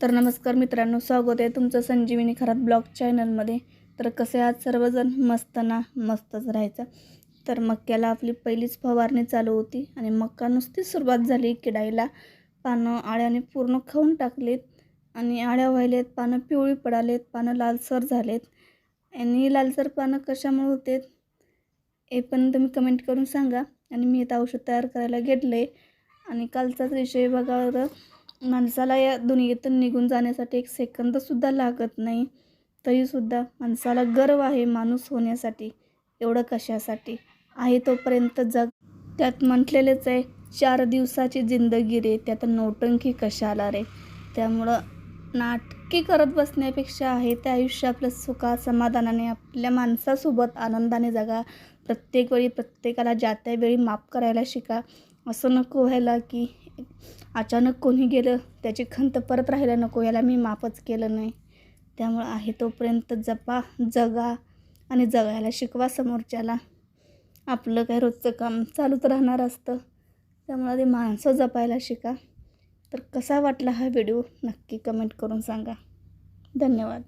तर नमस्कार मित्रांनो, स्वागत आहे तुमचं संजीवनी खरात ब्लॉग चॅनलमध्ये। तर कसे आहात सर्वजण? मस्त ना? मस्तच राहायचं। तर मक्याला आपली पहिलीच फवारणी चालू होती आणि मक्का नुसती सुरुवात झाली किडायला। पानं आळ्याने पूर्ण खाऊन टाकलेत आणि आळ्या व्हायलेत, पानं पिवळी पडालेत, पानं लालसर झालेत। आणि लालसर पानं कशामुळे होतेत हे पण तुम्ही कमेंट करून सांगा। आणि मी आता औषध तयार करायला घेतले आणि कालचाच विषय बघा बरं। माणसाला या दुनियेतून निघून जाण्यासाठी 1 सेकंदसुद्धा लागत नाही, तरीसुद्धा माणसाला गर्व आहे माणूस होण्यासाठी। एवढं कशासाठी आहे? तोपर्यंत जग। त्यात म्हटलेलेच आहे, 4 दिवसाची जिंदगी रे, त्यात नौटंकी कशाला रे। त्यामुळं नाटकी करत बसण्यापेक्षा आहे ते आयुष्य आपलं सुखात समाधानाने आपल्या माणसासोबत आनंदाने जगा। प्रत्येक वेळी प्रत्येकाला ज्या त्यावेळी माफ करायला शिका। असं नको व्हायला की अचानक कोणी गेलं त्याची खंत परत राहायला नको, याला मी माफच केलं नाही। त्यामुळे आहे तोपर्यंत जपा, जगा आणि जगायला शिकवा समोरच्याला। आपलं काय रोजचं काम चालूच राहणार असतं, त्यामुळे ते माणसं जपायला शिका। तर कसा वाटला हा व्हिडिओ नक्की कमेंट करून सांगा। धन्यवाद।